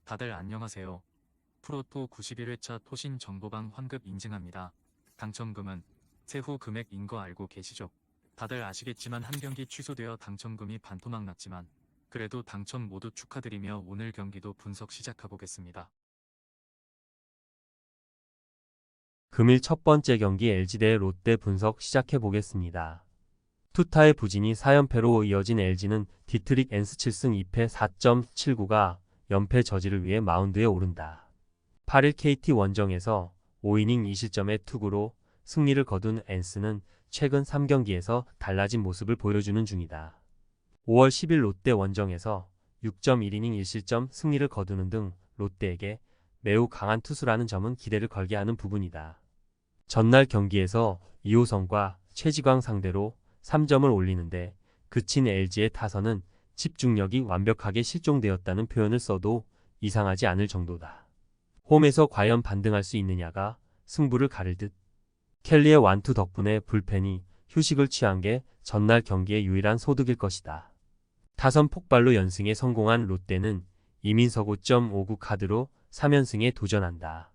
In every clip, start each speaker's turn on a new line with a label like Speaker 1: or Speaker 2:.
Speaker 1: 다들 안녕하세요. 프로토 91회차 토신 정보방 환급 인증합니다. 당첨금은 세후 금액인 거 알고 계시죠? 다들 아시겠지만 한 경기 취소되어 당첨금이 반토막 났지만 그래도 당첨 모두 축하드리며 오늘 경기도 분석 시작해보겠습니다.
Speaker 2: 금일 첫 번째 경기 LG 대 롯데 분석 시작해 보겠습니다. 투타의 부진이 4연패로 이어진 LG는 디트릭 엔스 7승 2패 4.79가 연패 저지를 위해 마운드에 오른다. 8일 KT 원정에서 5이닝 2실점의 투구로 승리를 거둔 엔스는 최근 3경기에서 달라진 모습을 보여주는 중이다. 5월 10일 롯데 원정에서 6.1이닝 1실점 승리를 거두는 등 롯데에게 매우 강한 투수라는 점은 기대를 걸게 하는 부분이다. 전날 경기에서 이호성과 최지광 상대로 3점을 올리는데 그친 LG의 타선은 집중력이 완벽하게 실종되었다는 표현을 써도 이상하지 않을 정도다. 홈에서 과연 반등할 수 있느냐가 승부를 가를 듯. 켈리의 완투 덕분에 불펜이 휴식을 취한 게 전날 경기의 유일한 소득일 것이다. 타선 폭발로 연승에 성공한 롯데는 이민석 5.59 카드로 3연승에 도전한다.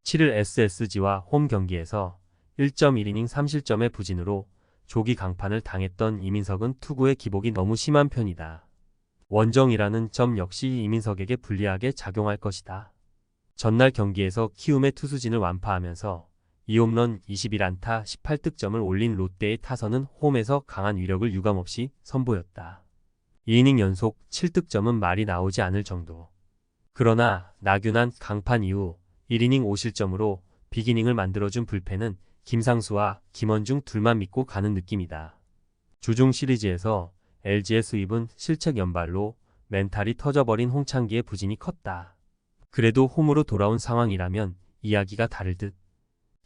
Speaker 2: 7일 SSG와 홈 경기에서 1.1이닝 3실점의 부진으로 조기 강판을 당했던 이민석은 투구의 기복이 너무 심한 편이다. 원정이라는 점 역시 이민석에게 불리하게 작용할 것이다. 전날 경기에서 키움의 투수진을 완파하면서 2홈런 21안타 18득점을 올린 롯데의 타선은 홈에서 강한 위력을 유감없이 선보였다. 2이닝 연속 7득점은 말이 나오지 않을 정도. 그러나 나균한 강판 이후 1이닝 5실점으로 빅이닝을 만들어준 불펜은 김상수와 김원중 둘만 믿고 가는 느낌이다. 주중 시리즈에서 LG의 수입은 실책 연발로 멘탈이 터져버린 홍창기의 부진이 컸다. 그래도 홈으로 돌아온 상황이라면 이야기가 다를 듯.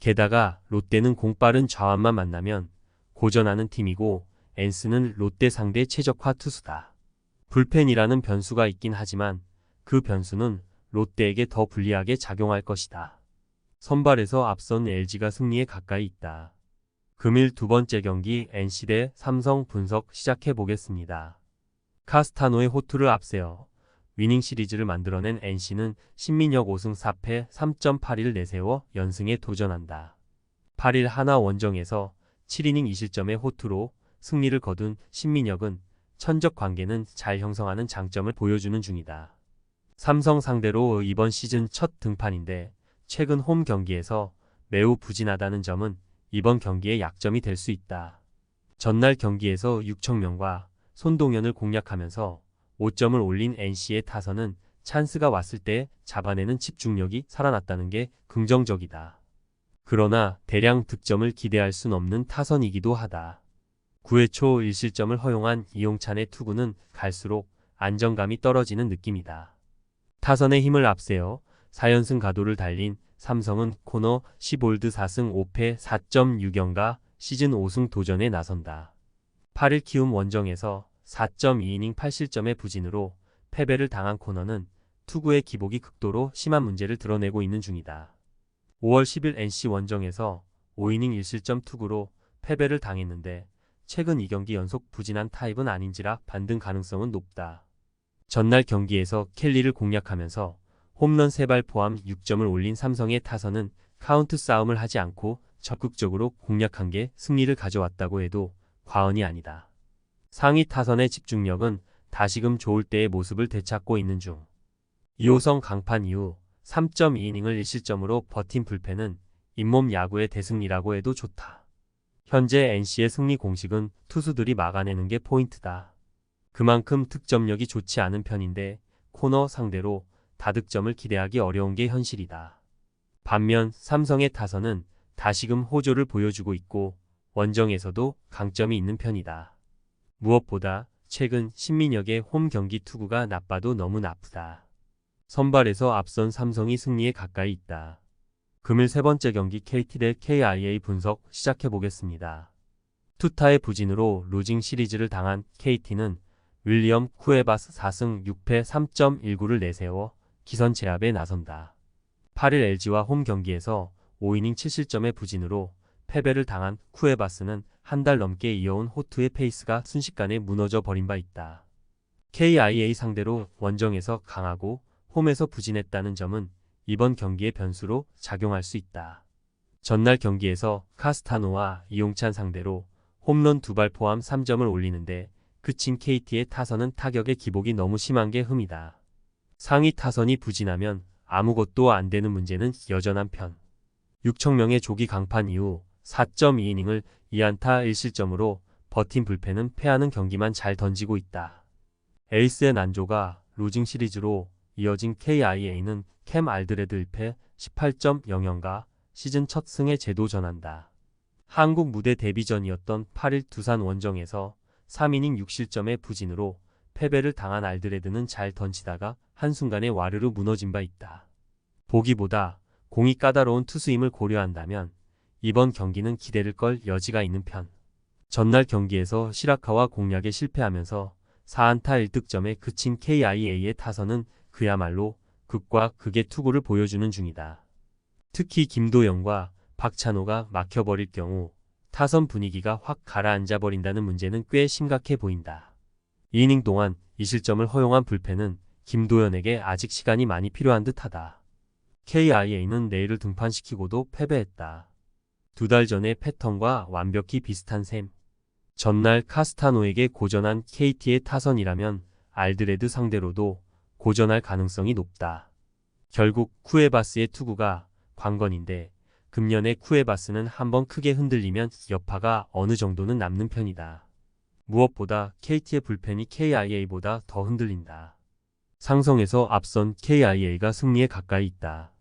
Speaker 2: 게다가 롯데는 공빠른 좌완만 만나면 고전하는 팀이고 엔스는 롯데 상대 최적화 투수다. 불펜이라는 변수가 있긴 하지만 그 변수는 롯데에게 더 불리하게 작용할 것이다. 선발에서 앞선 LG가 승리에 가까이 있다. 금일 두 번째 경기 NC 대 삼성 분석 시작해 보겠습니다. 카스타노의 호투를 앞세워 위닝 시리즈를 만들어낸 NC는 신민혁 5승 4패 3.81 내세워 연승에 도전한다. 8일 하나 원정에서 7이닝 2실점의 호투로 승리를 거둔 신민혁은 천적 관계는 잘 형성하는 장점을 보여주는 중이다. 삼성 상대로 이번 시즌 첫 등판인데 최근 홈 경기에서 매우 부진하다는 점은 이번 경기의 약점이 될 수 있다. 전날 경기에서 육청명과 손동현을 공략하면서 5점을 올린 NC의 타선은 찬스가 왔을 때 잡아내는 집중력이 살아났다는 게 긍정적이다. 그러나 대량 득점을 기대할 순 없는 타선이기도 하다. 9회 초 1실점을 허용한 이용찬의 투구는 갈수록 안정감이 떨어지는 느낌이다. 타선의 힘을 앞세워 4연승 가도를 달린 삼성은 코너 10홀드 4승 5패 4.6연가 시즌 5승 도전에 나선다. 8일 키움 원정에서 4.2이닝 8실점의 부진으로 패배를 당한 코너는 투구의 기복이 극도로 심한 문제를 드러내고 있는 중이다. 5월 10일 NC 원정에서 5이닝 1실점 투구로 패배를 당했는데 최근 2경기 연속 부진한 타입은 아닌지라 반등 가능성은 높다. 전날 경기에서 켈리를 공략하면서 홈런 3발 포함 6점을 올린 삼성의 타선은 카운트 싸움을 하지 않고 적극적으로 공략한 게 승리를 가져왔다고 해도 과언이 아니다. 상위 타선의 집중력은 다시금 좋을 때의 모습을 되찾고 있는 중. 이호성 강판 이후 3.2이닝을 1실점으로 버틴 불펜은 잇몸 야구의 대승리라고 해도 좋다. 현재 NC의 승리 공식은 투수들이 막아내는 게 포인트다. 그만큼 득점력이 좋지 않은 편인데 코너 상대로 다득점을 기대하기 어려운 게 현실이다. 반면 삼성의 타선은 다시금 호조를 보여주고 있고 원정에서도 강점이 있는 편이다. 무엇보다 최근 신민혁의 홈 경기 투구가 나빠도 너무 나쁘다. 선발에서 앞선 삼성이 승리에 가까이 있다. 금일 세 번째 경기 KT 대 KIA 분석 시작해 보겠습니다. 투타의 부진으로 루징 시리즈를 당한 KT는 윌리엄 쿠에바스 4승 6패 3.19를 내세워 기선 제압에 나선다. 8일 LG와 홈 경기에서 5이닝 7실점의 부진으로 패배를 당한 쿠에바스는 한 달 넘게 이어온 호투의 페이스가 순식간에 무너져 버린 바 있다. KIA 상대로 원정에서 강하고 홈에서 부진했다는 점은 이번 경기의 변수로 작용할 수 있다. 전날 경기에서 카스타노와 이용찬 상대로 홈런 2발 포함 3점을 올리는데 그친 KT의 타선은 타격의 기복이 너무 심한 게 흠이다. 상위 타선이 부진하면 아무것도 안 되는 문제는 여전한 편. 6천명의 조기 강판 이후 4.2이닝을 2안타 1실점으로 버틴 불펜은 패하는 경기만 잘 던지고 있다. 에이스의 난조가 루징 시리즈로 이어진 KIA는 캠 알드레드 1패 18.00가 시즌 첫 승에 제도 전한다. 한국 무대 데뷔전이었던 8일 두산 원정에서 3이닝 6실점의 부진으로 패배를 당한 알드레드는 잘 던지다가 한순간에 와르르 무너진 바 있다. 보기보다 공이 까다로운 투수임을 고려한다면 이번 경기는 기대를 걸 여지가 있는 편. 전날 경기에서 시라카와 공략에 실패하면서 4안타 1득점에 그친 KIA의 타선은 그야말로 극과 극의 투구를 보여주는 중이다. 특히 김도영과 박찬호가 막혀버릴 경우 타선 분위기가 확 가라앉아 버린다는 문제는 꽤 심각해 보인다. 2이닝 동안 2실점을 허용한 불펜은 김도현에게 아직 시간이 많이 필요한 듯하다. KIA는 내일을 등판시키고도 패배했다. 2달 전의 패턴과 완벽히 비슷한 셈. 전날 카스타노에게 고전한 KT의 타선이라면 알드레드 상대로도 고전할 가능성이 높다. 결국 쿠에바스의 투구가 관건인데 금년에 쿠에바스는 한번 크게 흔들리면 여파가 어느 정도는 남는 편이다. 무엇보다 KT의 불펜이 KIA보다 더 흔들린다. 상성에서 앞선 KIA가 승리에 가까이 있다.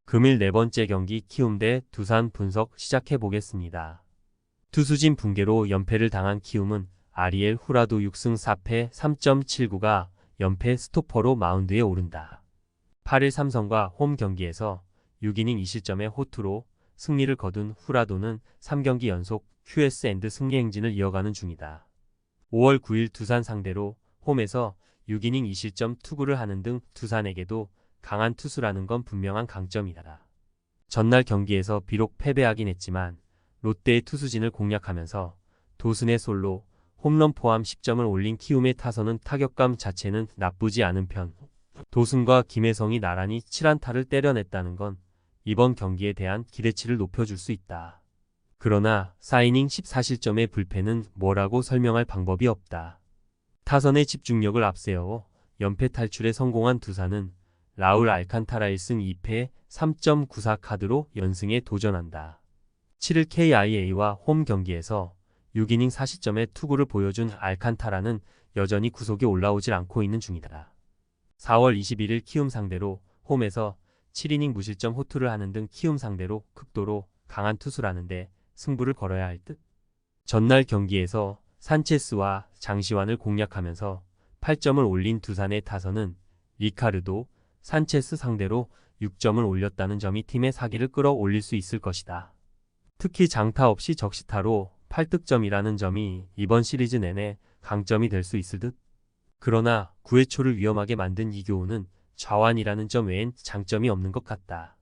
Speaker 2: 금일 네 번째 경기 키움 대 두산 분석 시작해 보겠습니다. 투수진 붕괴로 연패를 당한 키움은 아리엘 후라도 6승 4패 3.79가 연패 스토퍼로 마운드에 오른다. 8일 삼성과 홈 경기에서 6이닝 2실점의 호투로 승리를 거둔 후라도는 3경기 연속 QS&D 승리 행진을 이어가는 중이다. 5월 9일 두산 상대로 홈에서 6이닝 2실점 투구를 하는 등 두산에게도 강한 투수라는 건 분명한 강점이다. 전날 경기에서 비록 패배하긴 했지만 롯데의 투수진을 공략하면서 도슨의 솔로, 홈런 포함 10점을 올린 키움의 타선은 타격감 자체는 나쁘지 않은 편. 도슨과 김혜성이 나란히 7안타를 때려냈다는 건 이번 경기에 대한 기대치를 높여줄 수 있다. 그러나 4이닝 14실점의 불펜은 뭐라고 설명할 방법이 없다. 타선의 집중력을 앞세워 연패 탈출에 성공한 두산은 라울 알칸타라 1승 2패 3.94 카드로 연승에 도전한다. 7일 KIA와 홈 경기에서 6이닝 4실점의 투구를 보여준 알칸타라는 여전히 구속이 올라오질 않고 있는 중이다. 4월 21일 키움 상대로 홈에서 7이닝 무실점 호투를 하는 등 키움 상대로 극도로 강한 투수라는데 승부를 걸어야 할 듯. 전날 경기에서 산체스와 장시환을 공략하면서 8점을 올린 두산의 타선은 리카르도, 산체스 상대로 6점을 올렸다는 점이 팀의 사기를 끌어올릴 수 있을 것이다. 특히 장타 없이 적시타로 8득점이라는 점이 이번 시리즈 내내 강점이 될 수 있을 듯. 그러나 9회 초를 위험하게 만든 이교훈은 좌완이라는 점 외엔 장점이 없는 것 같다.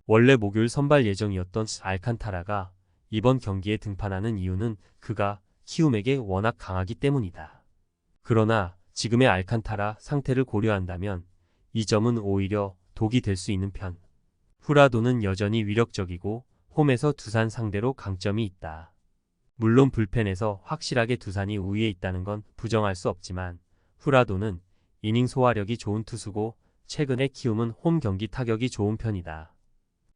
Speaker 2: 원래 목요일 선발 예정이었던 알칸타라가 이번 경기에 등판하는 이유는 그가 키움에게 워낙 강하기 때문이다. 그러나 지금의 알칸타라 상태를 고려한다면 이 점은 오히려 독이 될 수 있는 편. 후라도는 여전히 위력적이고 홈에서 두산 상대로 강점이 있다. 물론 불펜에서 확실하게 두산이 우위에 있다는 건 부정할 수 없지만 후라도는 이닝 소화력이 좋은 투수고 최근에 키움은 홈 경기 타격이 좋은 편이다.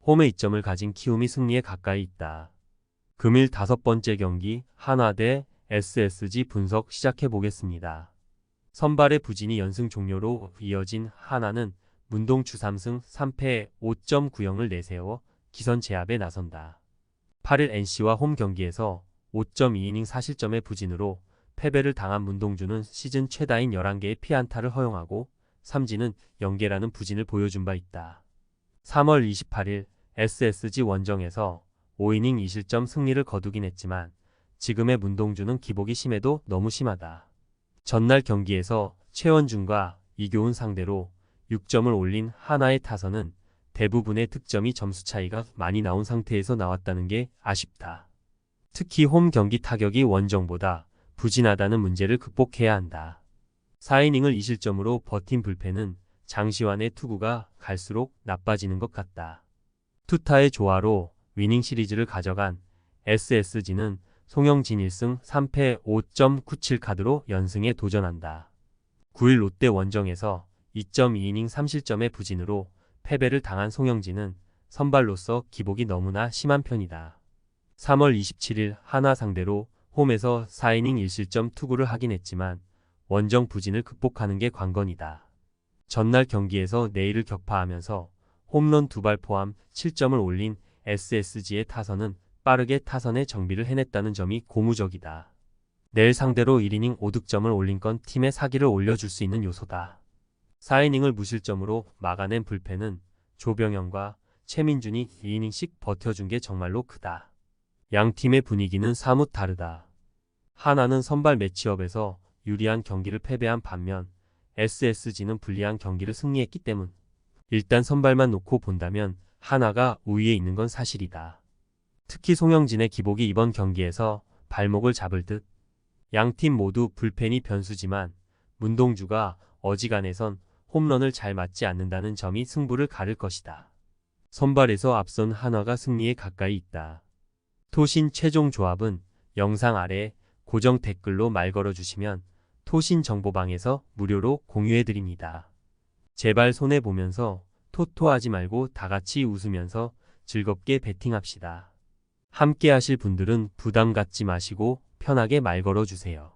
Speaker 2: 홈에 이점을 가진 키움이 승리에 가까이 있다. 금일 5번째 경기 한화 대 SSG 분석 시작해 보겠습니다. 선발의 부진이 연승 종료로 이어진 한화는 문동주 3승 3패 5.90을 내세워 기선 제압에 나선다. 8일 NC와 홈 경기에서 5.2이닝 4실점의 부진으로 패배를 당한 문동주는 시즌 최다인 11개의 피안타를 허용하고 삼진은 0개라는 부진을 보여준 바 있다. 3월 28일 SSG 원정에서 5이닝 2실점 승리를 거두긴 했지만 지금의 문동주는 기복이 심해도 너무 심하다. 전날 경기에서 최원준과 이교훈 상대로 6점을 올린 한화의 타선은 대부분의 득점이 점수 차이가 많이 나온 상태에서 나왔다는 게 아쉽다. 특히 홈 경기 타격이 원정보다 부진하다는 문제를 극복해야 한다. 4이닝을 2실점으로 버틴 불펜은 장시환의 투구가 갈수록 나빠지는 것 같다. 투타의 조화로 위닝 시리즈를 가져간 SSG는 송영진 1승 3패 5.97 카드로 연승에 도전한다. 9일 롯데 원정에서 2.2이닝 3실점의 부진으로 패배를 당한 송영진은 선발로서 기복이 너무나 심한 편이다. 3월 27일 한화 상대로 홈에서 4이닝 1실점 투구를 하긴 했지만 원정 부진을 극복하는 게 관건이다. 전날 경기에서 내일을 격파하면서 홈런 2발 포함 7점을 올린 SSG의 타선은 빠르게 타선의 정비를 해냈다는 점이 고무적이다. 내일 상대로 1이닝 5득점을 올린 건 팀의 사기를 올려줄 수 있는 요소다. 4이닝을 무실점으로 막아낸 불펜은 조병현과 최민준이 2이닝씩 버텨준 게 정말로 크다. 양 팀의 분위기는 사뭇 다르다. 하나는 선발 매치업에서 유리한 경기를 패배한 반면 SSG는 불리한 경기를 승리했기 때문. 일단 선발만 놓고 본다면 하나가 우위에 있는 건 사실이다. 특히 송영진의 기복이 이번 경기에서 발목을 잡을 듯. 양팀 모두 불펜이 변수지만 문동주가 어지간해선 홈런을 잘 맞지 않는다는 점이 승부를 가를 것이다. 선발에서 앞선 한화가 승리에 가까이 있다. 토신 최종 조합은 영상 아래 고정 댓글로 말 걸어주시면 토신 정보방에서 무료로 공유해드립니다. 제발 손해보면서 토토하지 말고 다같이 웃으면서 즐겁게 베팅합시다. 함께 하실 분들은 부담 갖지 마시고 편하게 말 걸어주세요.